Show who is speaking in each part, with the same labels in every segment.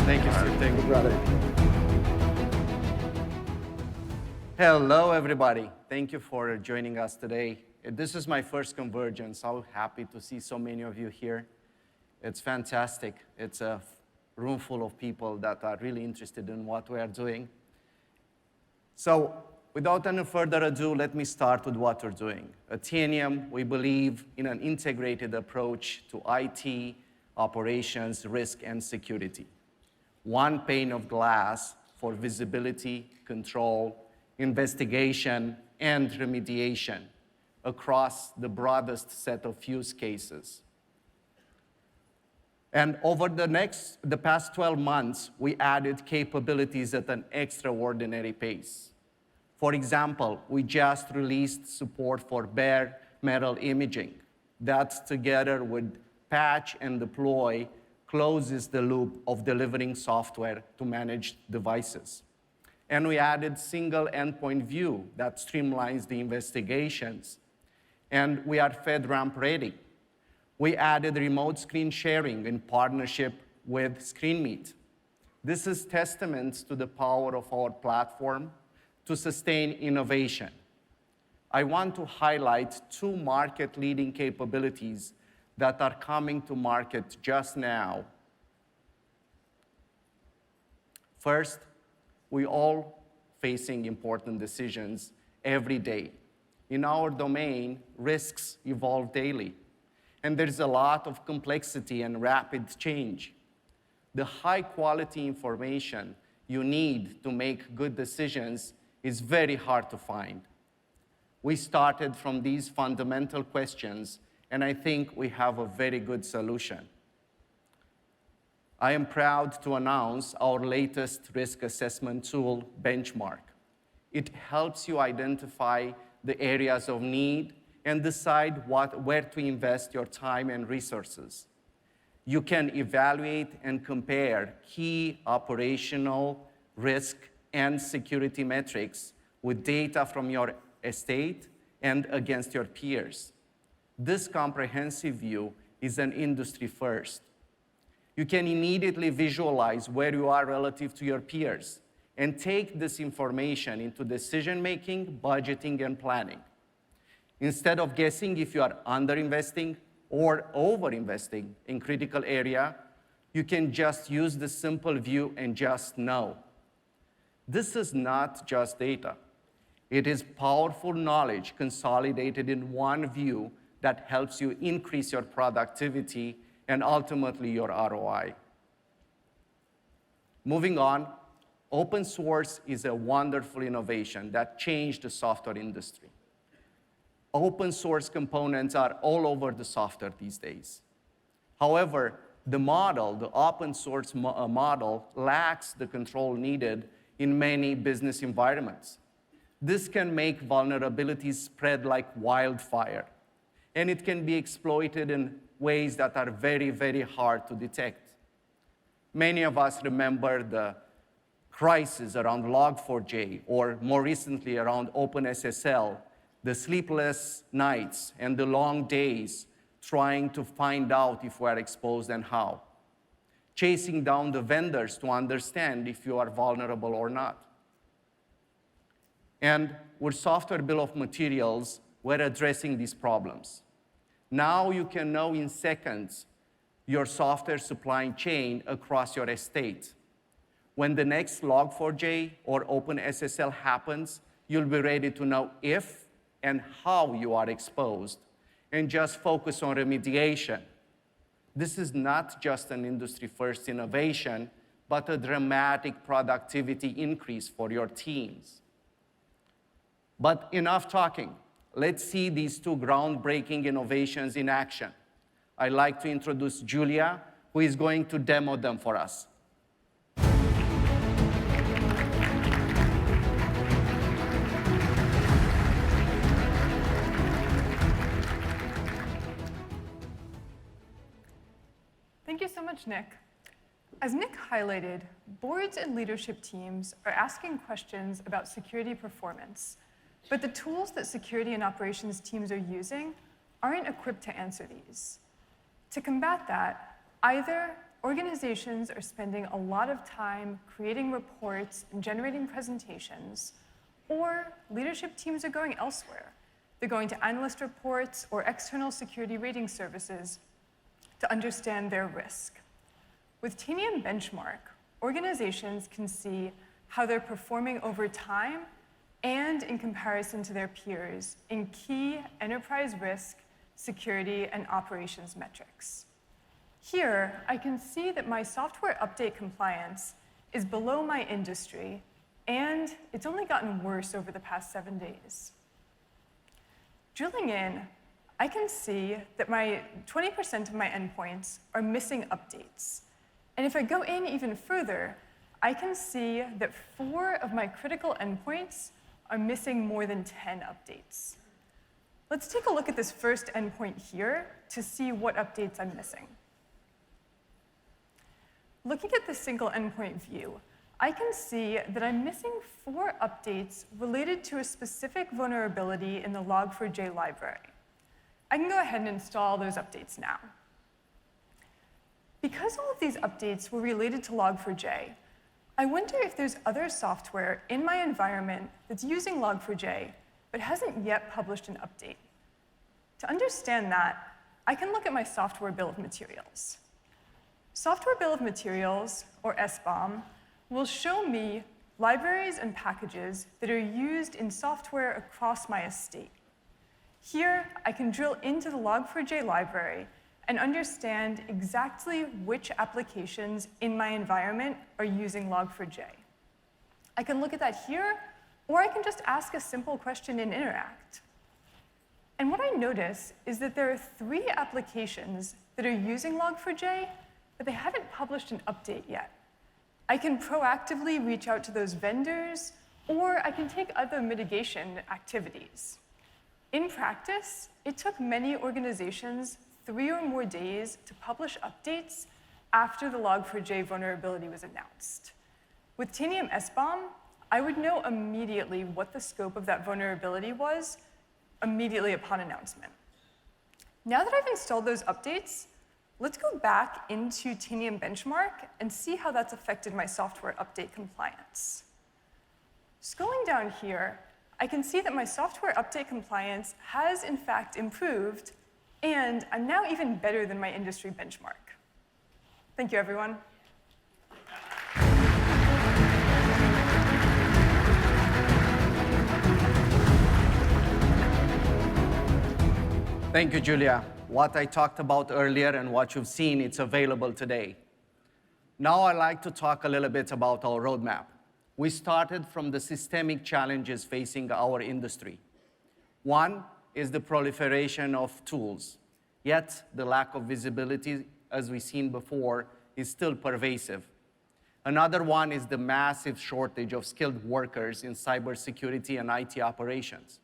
Speaker 1: Thank you, Steve. Thank you,
Speaker 2: brother.
Speaker 1: Hello, everybody. Thank you for joining us today. This is my first Convergence. So happy to see so many of you here. It's fantastic. It's a room full of people that are really interested in what we are doing. So without any further ado, let me start with what we're doing. At Tanium, we believe in an integrated approach to IT, operations, risk, and security. One pane of glass for visibility, control, investigation, and remediation across the broadest set of use cases. And over the past 12 months, we added capabilities at an extraordinary pace. For example, we just released support for bare metal imaging. That, together with patch and deploy, closes the loop of delivering software to managed devices. And we added single endpoint view that streamlines the investigations. And we are FedRAMP ready. We added remote screen sharing in partnership with ScreenMeet. This is testament to the power of our platform to sustain innovation. I want to highlight two market-leading capabilities that are coming to market just now. First, we all facing important decisions every day. In our domain, risks evolve daily, and there's a lot of complexity and rapid change. The high-quality information you need to make good decisions is very hard to find. We started from these fundamental questions, and I think we have a very good solution. I am proud to announce our latest risk assessment tool, Benchmark. It helps you identify the areas of need and decide where to invest your time and resources. You can evaluate and compare key operational, risk, and security metrics with data from your estate and against your peers. This comprehensive view is an industry first. You can immediately visualize where you are relative to your peers and take this information into decision-making, budgeting, and planning. Instead of guessing if you are underinvesting or overinvesting in critical area, you can just use the simple view and just know. This is not just data. It is powerful knowledge consolidated in one view that helps you increase your productivity and ultimately your ROI. Moving on, open source is a wonderful innovation that changed the software industry. Open source components are all over the software these days. However, the open source model lacks the control needed in many business environments. This can make vulnerabilities spread like wildfire, and it can be exploited in ways that are very, very hard to detect. Many of us remember the crisis around Log4j, or more recently around OpenSSL, the sleepless nights and the long days trying to find out if we are exposed and how. Chasing down the vendors to understand if you are vulnerable or not. And with software bill of materials, we're addressing these problems. Now you can know in seconds your software supply chain across your estate. When the next Log4j or OpenSSL happens, you'll be ready to know if and how you are exposed, and just focus on remediation. This is not just an industry-first innovation, but a dramatic productivity increase for your teams. But enough talking. Let's see these two groundbreaking innovations in action. I'd like to introduce Julia, who is going to demo them for us.
Speaker 3: Thank you so much, Nic. As Nic highlighted, boards and leadership teams are asking questions about security performance, but the tools that security and operations teams are using aren't equipped to answer these. To combat that, either organizations are spending a lot of time creating reports and generating presentations, or leadership teams are going elsewhere. They're going to analyst reports or external security rating services to understand their risk. With Tanium Benchmark, organizations can see how they're performing over time and in comparison to their peers in key enterprise risk, security, and operations metrics. Here, I can see that my software update compliance is below my industry, and it's only gotten worse over the past 7 days. Drilling in, I can see that 20% of my endpoints are missing updates. And if I go in even further, I can see that 4 of my critical endpoints are missing more than 10 updates. Let's take a look at this first endpoint here to see what updates I'm missing. Looking at the single endpoint view, I can see that I'm missing 4 updates related to a specific vulnerability in the Log4j library. I can go ahead and install those updates now. Because all of these updates were related to Log4j, I wonder if there's other software in my environment that's using Log4j but hasn't yet published an update. To understand that, I can look at my software bill of materials. Software bill of materials, or SBOM, will show me libraries and packages that are used in software across my estate. Here, I can drill into the Log4j library and understand exactly which applications in my environment are using Log4j. I can look at that here, or I can just ask a simple question in Interact. And what I notice is that there are 3 applications that are using Log4j, but they haven't published an update yet. I can proactively reach out to those vendors, or I can take other mitigation activities. In practice, it took many organizations 3 or more days to publish updates after the Log4j vulnerability was announced. With Tanium SBOM, I would know immediately what the scope of that vulnerability was immediately upon announcement. Now that I've installed those updates, let's go back into Tanium Benchmark and see how that's affected my software update compliance. Scrolling down here, I can see that my software update compliance has in fact improved, and I'm now even better than my industry benchmark. Thank you, everyone.
Speaker 1: Thank you, Julia. What I talked about earlier and what you've seen, it's available today. Now I'd like to talk a little bit about our roadmap. We started from the systemic challenges facing our industry. One is the proliferation of tools, yet the lack of visibility, as we've seen before, is still pervasive. Another one is the massive shortage of skilled workers in cybersecurity and IT operations.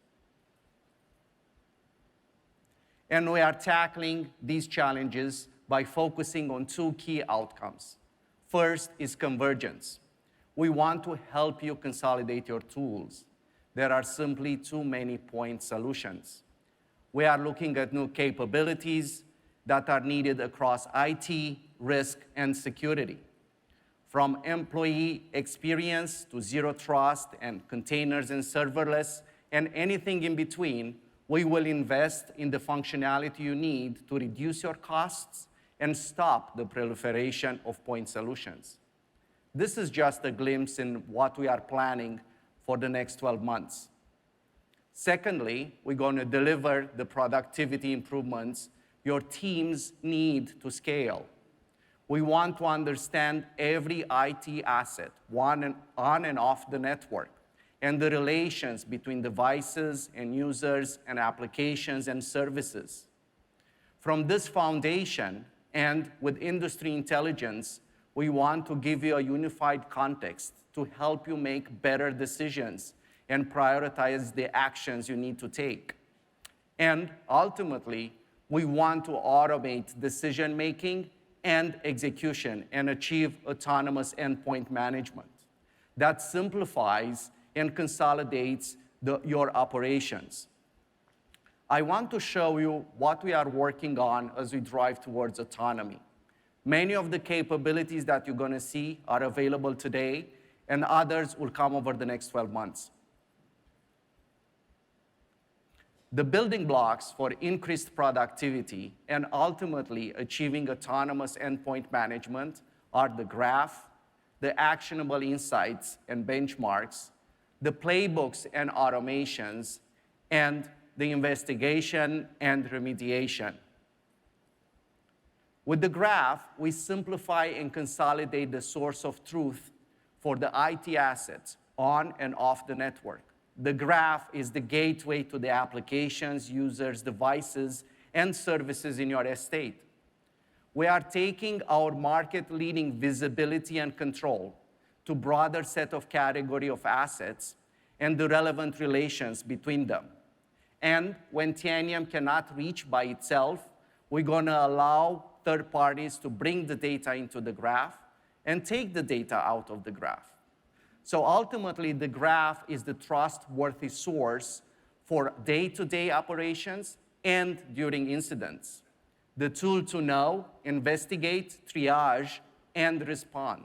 Speaker 1: And we are tackling these challenges by focusing on 2 key outcomes. First is convergence. We want to help you consolidate your tools. There are simply too many point solutions. We are looking at new capabilities that are needed across IT, risk, and security. From employee experience to zero trust and containers and serverless and anything in between, we will invest in the functionality you need to reduce your costs and stop the proliferation of point solutions. This is just a glimpse in what we are planning for the next 12 months. Secondly, we're going to deliver the productivity improvements your teams need to scale. We want to understand every IT asset, on and off the network, and the relations between devices and users and applications and services. From this foundation, and with industry intelligence, we want to give you a unified context to help you make better decisions and prioritize the actions you need to take. And ultimately, we want to automate decision-making and execution and achieve autonomous endpoint management. That simplifies and consolidates your operations. I want to show you what we are working on as we drive towards autonomy. Many of the capabilities that you're going to see are available today, and others will come over the next 12 months. The building blocks for increased productivity and ultimately achieving autonomous endpoint management are the graph, the actionable insights and benchmarks, the playbooks and automations, and the investigation and remediation. With the graph, we simplify and consolidate the source of truth for the IT assets on and off the network. The graph is the gateway to the applications, users, devices, and services in your estate. We are taking our market-leading visibility and control to a broader set of category of assets and the relevant relations between them. And when Tanium cannot reach by itself, we're going to allow third parties to bring the data into the graph and take the data out of the graph. So ultimately, the graph is the trustworthy source for day-to-day operations and during incidents, the tool to know, investigate, triage, and respond.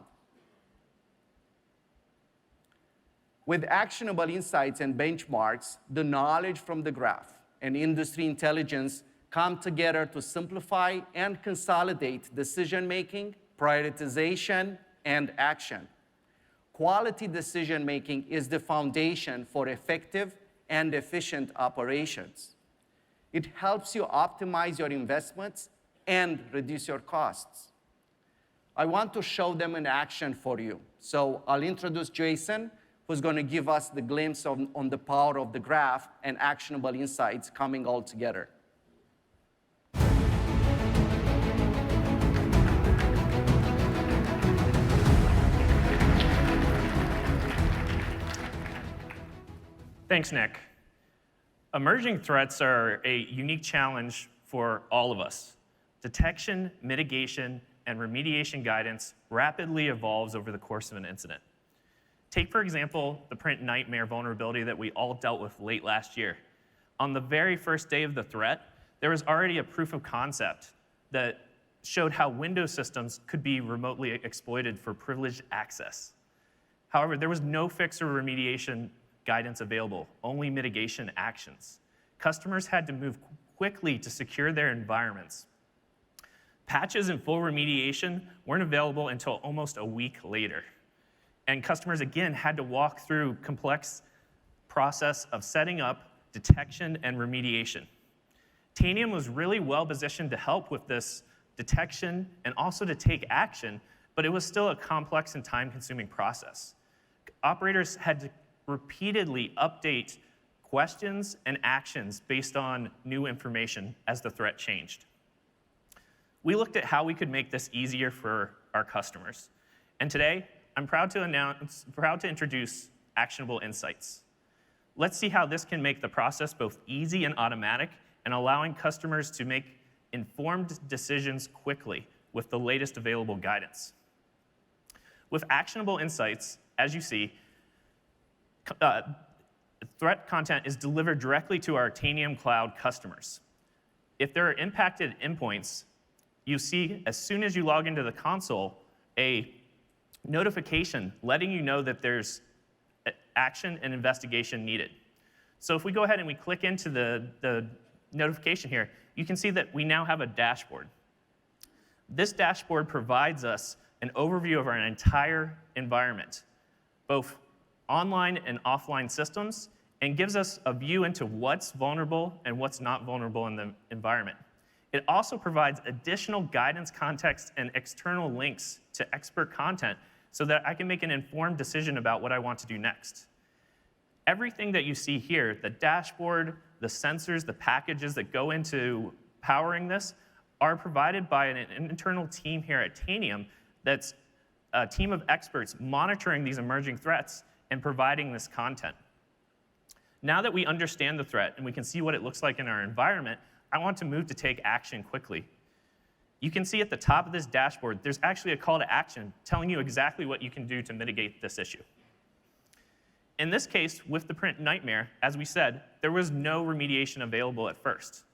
Speaker 1: With actionable insights and benchmarks, the knowledge from the graph and industry intelligence come together to simplify and consolidate decision-making, prioritization, and action. Quality decision-making is the foundation for effective and efficient operations. It helps you optimize your investments and reduce your costs. I want to show them in action for you. So I'll introduce Jason, who's going to give us the glimpse on the power of the graph and actionable insights coming all together.
Speaker 2: Thanks, Nick. Emerging threats are a unique challenge for all of us. Detection, mitigation, and remediation guidance rapidly evolves over the course of an incident. Take, for example, the print nightmare vulnerability that we all dealt with late last year. On the very first day of the threat, there was already a proof of concept that showed how Windows systems could be remotely exploited for privileged access. However, there was no fix or remediation guidance available, only mitigation actions. Customers had to move quickly to secure their environments. Patches and full remediation weren't available until almost a week later. And customers, again, had to walk through complex process of setting up detection and remediation. Tanium was really well positioned to help with this detection and also to take action, but it was still a complex and time-consuming process. Operators had to repeatedly update questions and actions based on new information as the threat changed. We looked at how we could make this easier for our customers. And today, I'm proud to introduce Actionable Insights. Let's see how this can make the process both easy and automatic and allowing customers to make informed decisions quickly with the latest available guidance. With Actionable Insights, as you see, threat content is delivered directly to our Tanium Cloud customers. If there are impacted endpoints, you see, as soon as you log into the console, a notification letting you know that there's action and investigation needed. So if we go ahead and we click into the notification here, you can see that we now have a dashboard. This dashboard provides us an overview of our entire environment, both online and offline systems, and gives us a view into what's vulnerable and what's not vulnerable in the environment. It also provides additional guidance, context, and external links to expert content so that I can make an informed decision about what I want to do next. Everything that you see here, the dashboard, the sensors, the packages that go into powering this, are provided by an internal team here at Tanium that's a team of experts monitoring these emerging threats and providing this content. Now that we understand the threat and we can see what it looks like in our environment, I want to move to take action quickly. You can see at the top of this dashboard, there's actually a call to action telling you exactly what you can do to mitigate this issue. In this case, with the print nightmare, as we said, there was no remediation available at first.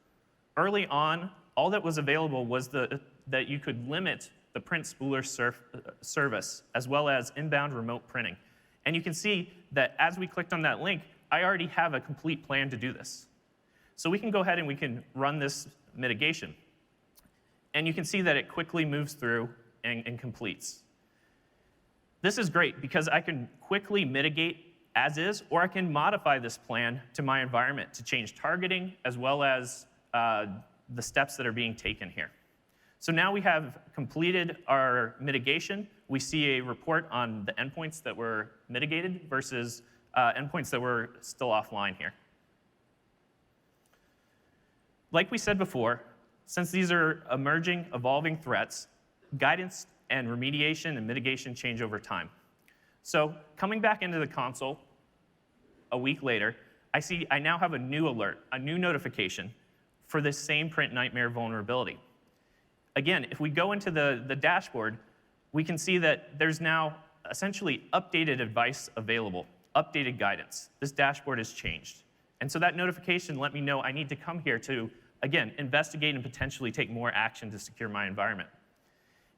Speaker 2: Early on, all that was available was that you could limit the print spooler service, as well as inbound remote printing. And you can see that as we clicked on that link, I already have a complete plan to do this. So we can go ahead and we can run this mitigation. And you can see that it quickly moves through and completes. This is great because I can quickly mitigate as is, or I can modify this plan to my environment to change targeting as well as the steps that are being taken here. So now we have completed our mitigation. We see a report on the endpoints that were mitigated versus endpoints that were still offline here. Like we said before, since these are emerging, evolving threats, guidance and remediation and mitigation change over time. So coming back into the console a week later, I see I now have a new alert, a new notification for this same print nightmare vulnerability. Again, if we go into the dashboard, we can see that there's now essentially updated advice available, updated guidance. This dashboard has changed. And so that notification let me know I need to come here to, again, investigate and potentially take more action to secure my environment.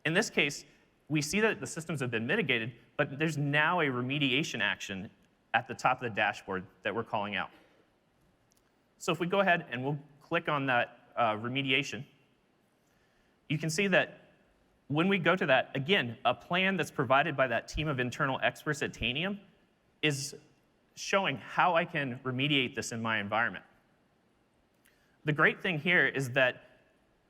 Speaker 2: In this case, we see that the systems have been mitigated, but there's now a remediation action at the top of the dashboard that we're calling out. So if we go ahead and we'll click on that remediation, you can see that when we go to that, again, a plan that's provided by that team of internal experts at Tanium is showing how I can remediate this in my environment. The great thing here is that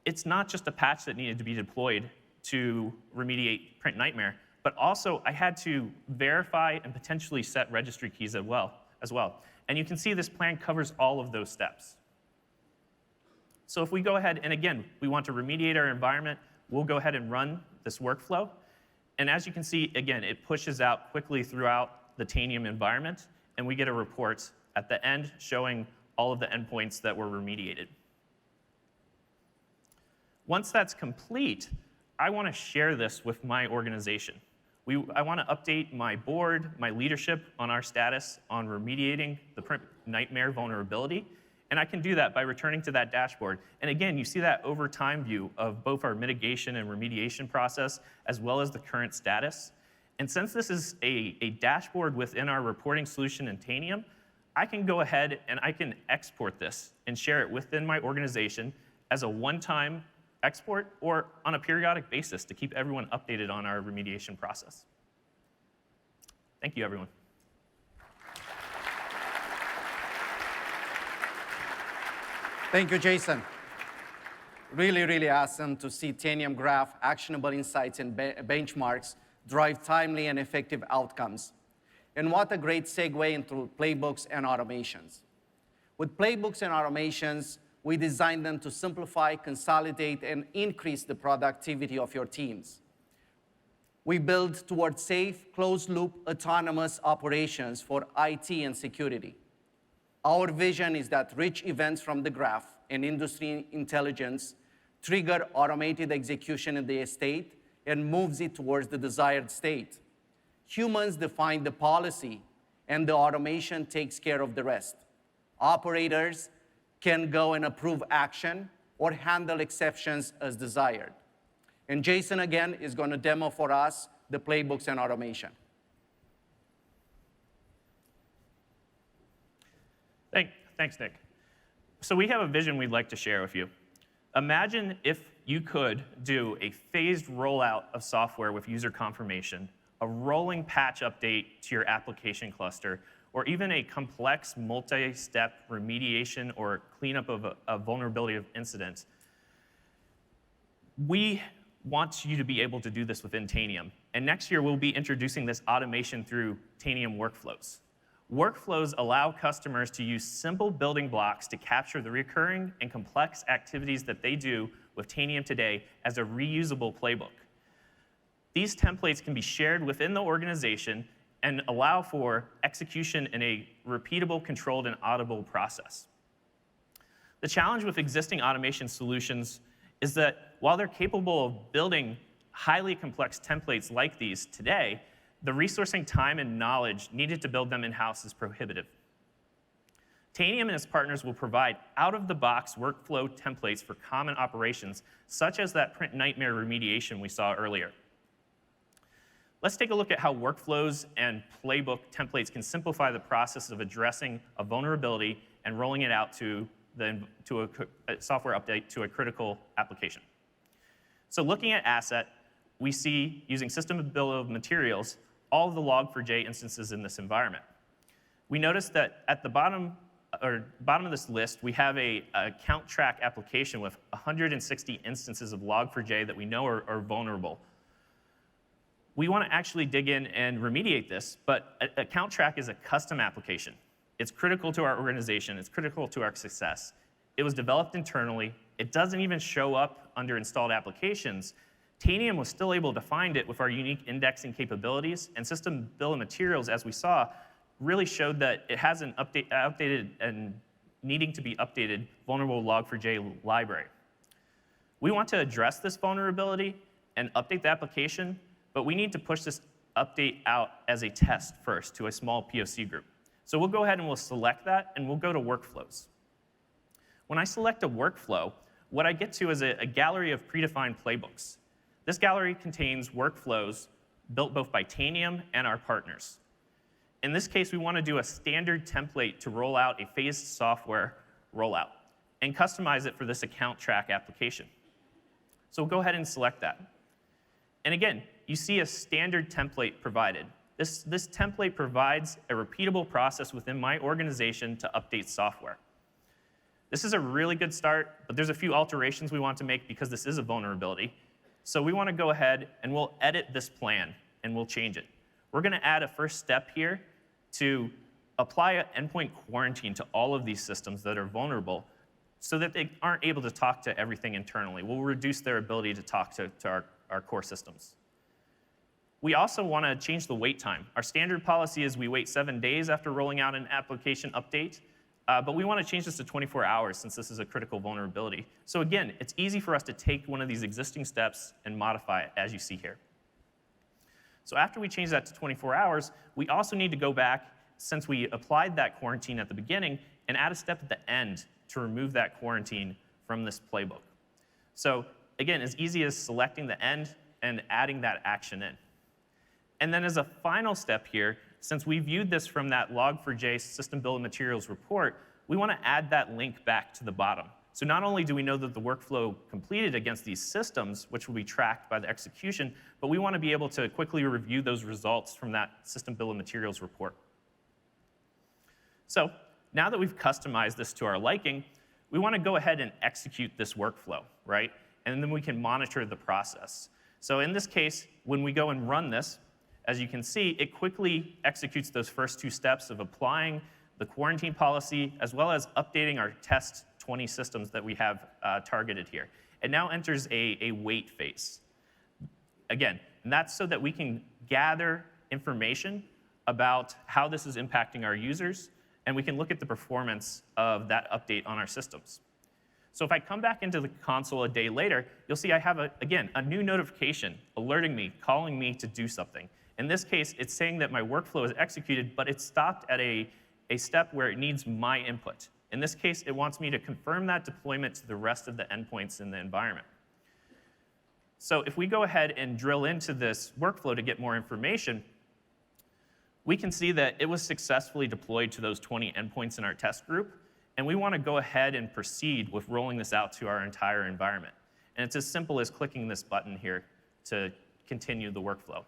Speaker 2: it's not just a patch that needed to be deployed to remediate Print Nightmare, but also I had to verify and potentially set registry keys as well. And you can see this plan covers all of those steps. So if we go ahead, and again, we want to remediate our environment, we'll go ahead and run this workflow. And as you can see, again, it pushes out quickly throughout the Tanium environment, and we get a report at the end showing all of the endpoints that were remediated. Once that's complete, I want to share this with my organization. I want to update my board, my leadership on our status on remediating the Print Nightmare vulnerability. And I can do that by returning to that dashboard. And again, you see that over time view of both our mitigation and remediation process, as well as the current status. And since this is a dashboard within our reporting solution in Tanium, I can go ahead and I can export this and share it within my organization as a one-time export or on a periodic basis to keep everyone updated on our remediation process. Thank you, everyone.
Speaker 1: Thank you, Jason. Really, really awesome to see Tanium graph actionable insights and benchmarks drive timely and effective outcomes. And what a great segue into playbooks and automations. With playbooks and automations, we designed them to simplify, consolidate, and increase the productivity of your teams. We build towards safe, closed-loop, autonomous operations for IT and security. Our vision is that rich events from the graph and industry intelligence trigger automated execution in the estate and moves it towards the desired state. Humans define the policy, and the automation takes care of the rest. Operators can go and approve action or handle exceptions as desired. And Jason, again, is going to demo for us the playbooks and automation.
Speaker 2: Thanks, Nick. So we have a vision we'd like to share with you. Imagine if you could do a phased rollout of software with user confirmation, a rolling patch update to your application cluster, or even a complex multi-step remediation or cleanup of a vulnerability of incident. We want you to be able to do this within Tanium. And next year, we'll be introducing this automation through Tanium workflows. Workflows allow customers to use simple building blocks to capture the recurring and complex activities that they do with Tanium today as a reusable playbook. These templates can be shared within the organization and allow for execution in a repeatable, controlled, and auditable process. The challenge with existing automation solutions is that while they're capable of building highly complex templates like these today, the resourcing time and knowledge needed to build them in-house is prohibitive. Tanium and its partners will provide out-of-the-box workflow templates for common operations, such as that print nightmare remediation we saw earlier. Let's take a look at how workflows and playbook templates can simplify the process of addressing a vulnerability and rolling it out to a software update to a critical application. So looking at asset, we see, using system bill of materials, all of the log4j instances in this environment. We notice that at the bottom of this list, we have a count track application with 160 instances of log4j that we know are vulnerable. We want to actually dig in and remediate this, but account track is a custom application. It's critical to our organization. It's critical to our success. It was developed internally. It doesn't even show up under installed applications. Tanium was still able to find it with our unique indexing capabilities, and system bill of materials, as we saw, really showed that it has an outdated and needing to be updated vulnerable log4j library. We want to address this vulnerability and update the application, but we need to push this update out as a test first to a small POC group. So we'll go ahead and we'll select that, and we'll go to workflows. When I select a workflow, what I get to is a gallery of predefined playbooks. This gallery contains workflows built both by Tanium and our partners. In this case, we want to do a standard template to roll out a phased software rollout and customize it for this account track application. So we'll go ahead and select that. And again, you see a standard template provided. This template provides a repeatable process within my organization to update software. This is a really good start, but there's a few alterations we want to make because this is a vulnerability. So we want to go ahead and we'll edit this plan and we'll change it. We're going to add a first step here to apply an endpoint quarantine to all of these systems that are vulnerable so that they aren't able to talk to everything internally. We'll reduce their ability to talk to our core systems. We also want to change the wait time. Our standard policy is we wait 7 days after rolling out an application update, but we want to change this to 24 hours since this is a critical vulnerability. So again, it's easy for us to take one of these existing steps and modify it, as you see here. So after we change that to 24 hours, we also need to go back, since we applied that quarantine at the beginning, and add a step at the end to remove that quarantine from this playbook. So again, as easy as selecting the end and adding that action in. And then as a final step here, since we viewed this from that log4j system bill of materials report, we want to add that link back to the bottom. So not only do we know that the workflow completed against these systems, which will be tracked by the execution, but we want to be able to quickly review those results from that system bill of materials report. So now that we've customized this to our liking, we want to go ahead and execute this workflow, right? And then we can monitor the process. So in this case, when we go and run this, as you can see, it quickly executes those first two steps of applying the quarantine policy, as well as updating our test 20 systems that we have targeted here. It now enters a wait phase. Again, and that's so that we can gather information about how this is impacting our users, and we can look at the performance of that update on our systems. So if I come back into the console a day later, you'll see I have, again, a new notification alerting me, calling me to do something. In this case, it's saying that my workflow is executed, but it's stopped at a step where it needs my input. In this case, it wants me to confirm that deployment to the rest of the endpoints in the environment. So if we go ahead and drill into this workflow to get more information, we can see that it was successfully deployed to those 20 endpoints in our test group, and we want to go ahead and proceed with rolling this out to our entire environment. And it's as simple as clicking this button here to continue the workflow.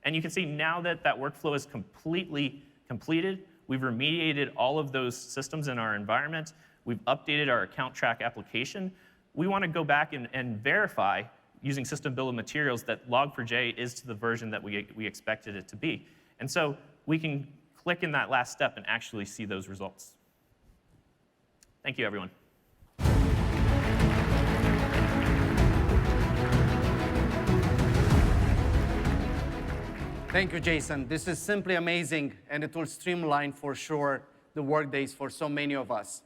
Speaker 2: And you can see now that that workflow is completely completed, we've remediated all of those systems in our environment, we've updated our account track application. We want to go back and verify, using system bill of materials, that log4j is to the version that we expected it to be. And so we can click in that last step and actually see those results. Thank you, everyone.
Speaker 1: Thank you, Jason. This is simply amazing, and it will streamline, for sure, the workdays for so many of us.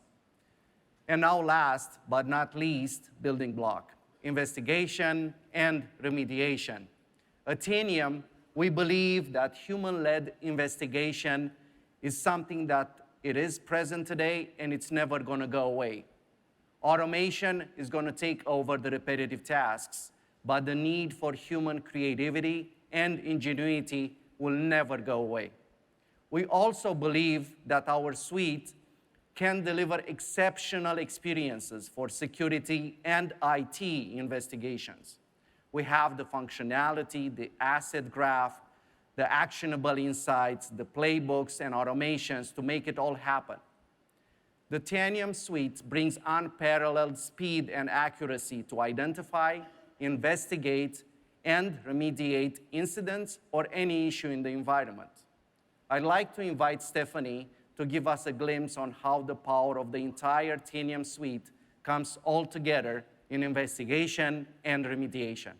Speaker 1: And now last but not least, building block, investigation and remediation. At Tanium, we believe that human-led investigation is something that It is present today, and it's never going to go away. Automation is going to take over the repetitive tasks, but the need for human creativity and ingenuity will never go away. We also believe that our suite can deliver exceptional experiences for security and IT investigations. We have the functionality, the asset graph, the actionable insights, the playbooks, and automations to make it all happen. The Tanium suite brings unparalleled speed and accuracy to identify, investigate, and remediate incidents or any issue in the environment. I'd like to invite Stephanie to give us a glimpse on how the power of the entire Tanium suite comes all together in investigation and remediation.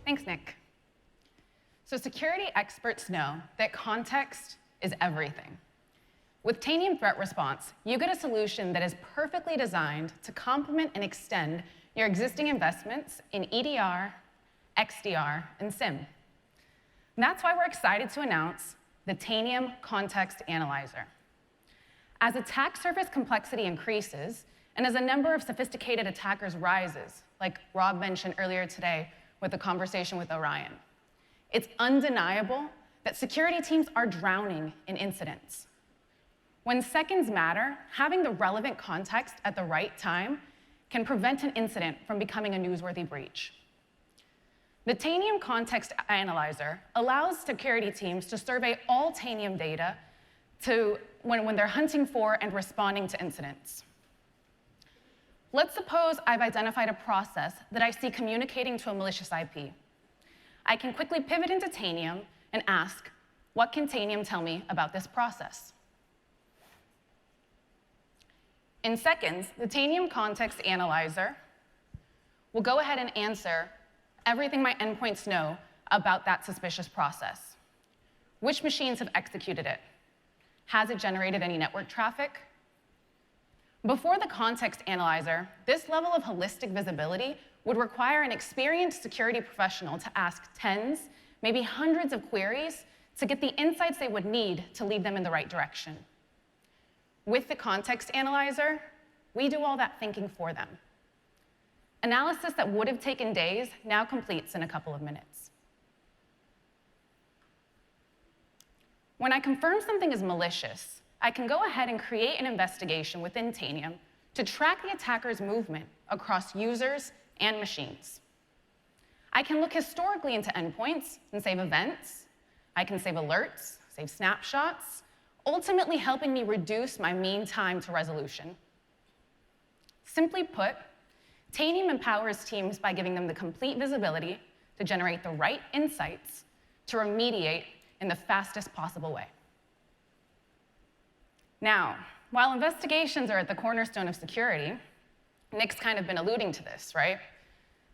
Speaker 4: Thanks, Nick. So security experts know that context is everything. With Tanium Threat Response, you get a solution that is perfectly designed to complement and extend your existing investments in EDR, XDR, and SIEM. And that's why we're excited to announce the Tanium Context Analyzer. As attack surface complexity increases, and as a number of sophisticated attackers rises, like Rob mentioned earlier today with the conversation with Orion, it's undeniable that security teams are drowning in incidents. When seconds matter, having the relevant context at the right time can prevent an incident from becoming a newsworthy breach. The Tanium Context Analyzer allows security teams to survey all Tanium data when they're hunting for and responding to incidents. Let's suppose I've identified a process that I see communicating to a malicious IP. I can quickly pivot into Tanium and ask, what can Tanium tell me about this process? In seconds, the Tanium Context Analyzer will go ahead and answer everything my endpoints know about that suspicious process. Which machines have executed it? Has it generated any network traffic? Before the Context Analyzer, this level of holistic visibility would require an experienced security professional to ask tens, maybe hundreds of queries to get the insights they would need to lead them in the right direction. With the Context Analyzer, we do all that thinking for them. Analysis that would have taken days now completes in a couple of minutes. When I confirm something is malicious, I can go ahead and create an investigation within Tanium to track the attacker's movement across users and machines. I can look historically into endpoints and save events. I can save alerts, save snapshots, ultimately helping me reduce my mean time to resolution. Simply put, Tanium empowers teams by giving them the complete visibility to generate the right insights to remediate in the fastest possible way. Now, while investigations are at the cornerstone of security, Nick's kind of been alluding to this, right?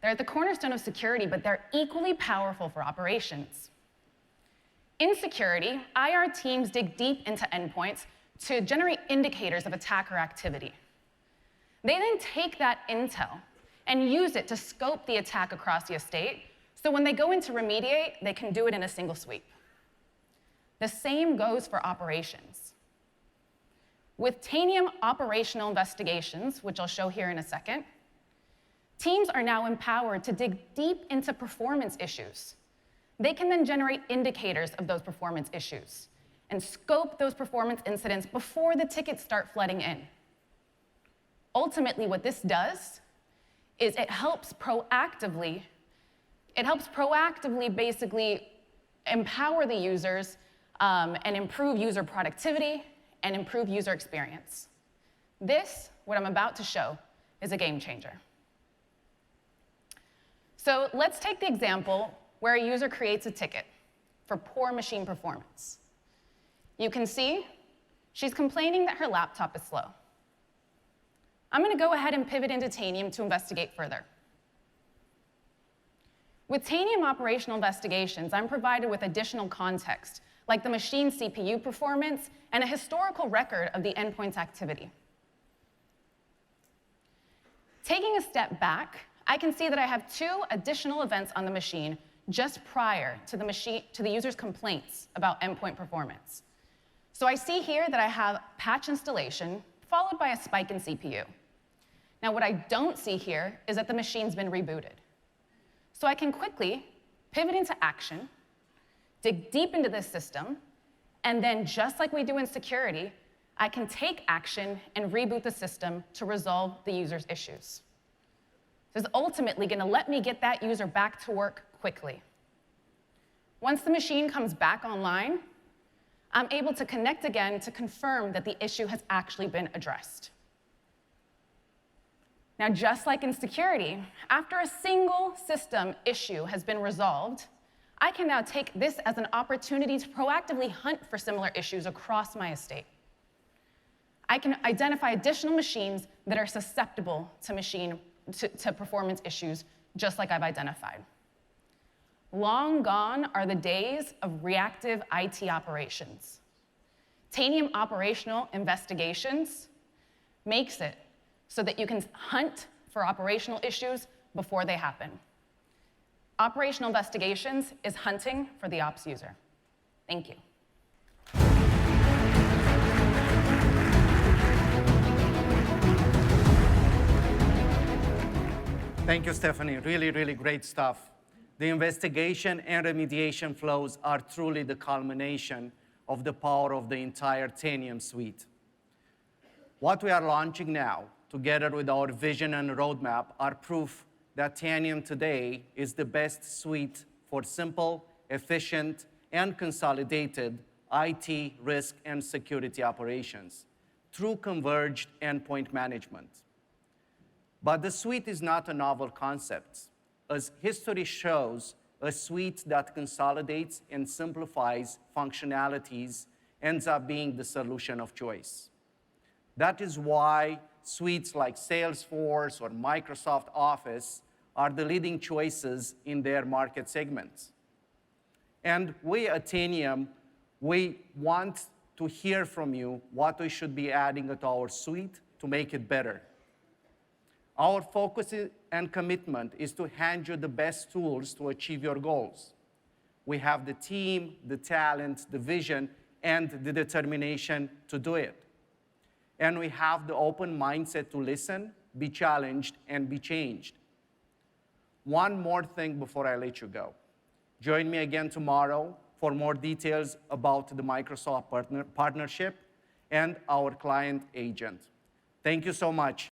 Speaker 4: They're at the cornerstone of security, but they're equally powerful for operations. In security, IR teams dig deep into endpoints to generate indicators of attacker activity. They then take that intel and use it to scope the attack across the estate, so when they go in to remediate, they can do it in a single sweep. The same goes for operations. With Tanium operational investigations, which I'll show here in a second, teams are now empowered to dig deep into performance issues. They can then generate indicators of those performance issues and scope those performance incidents before the tickets start flooding in. Ultimately, what this does is it helps proactively basically empower the users and improve user productivity and improve user experience. This, what I'm about to show, is a game changer. So let's take the example where a user creates a ticket for poor machine performance. You can see she's complaining that her laptop is slow. I'm going to go ahead and pivot into Tanium to investigate further. With Tanium operational investigations, I'm provided with additional context, like the machine CPU performance and a historical record of the endpoint's activity. Taking a step back, I can see that I have 2 additional events on the machine just prior to the user's complaints about endpoint performance. So I see here that I have patch installation followed by a spike in CPU. Now, what I don't see here is that the machine's been rebooted. So I can quickly pivot into action, dig deep into this system, and then just like we do in security, I can take action and reboot the system to resolve the user's issues. This is ultimately going to let me get that user back to work quickly. Once the machine comes back online, I'm able to connect again to confirm that the issue has actually been addressed. Now, just like in security, after a single system issue has been resolved, I can now take this as an opportunity to proactively hunt for similar issues across my estate. I can identify additional machines that are susceptible to performance issues, just like I've identified. Long gone are the days of reactive IT operations. Tanium operational investigations makes it so that you can hunt for operational issues before they happen. Operational investigations is hunting for the ops user. Thank you.
Speaker 1: Thank you, Stephanie. Really, really great stuff. The investigation and remediation flows are truly the culmination of the power of the entire Tanium suite. What we are launching now, together with our vision and roadmap, are proof that Tanium today is the best suite for simple, efficient, and consolidated IT, risk, and security operations through converged endpoint management. But the suite is not a novel concept. As history shows, a suite that consolidates and simplifies functionalities ends up being the solution of choice. That is why suites like Salesforce or Microsoft Office are the leading choices in their market segments. And we at Tanium, we want to hear from you what we should be adding to our suite to make it better. Our focus and commitment is to hand you the best tools to achieve your goals. We have the team, the talent, the vision, and the determination to do it. And we have the open mindset to listen, be challenged, and be changed. One more thing before I let you go. Join me again tomorrow for more details about the Microsoft partnership and our client agent. Thank you so much.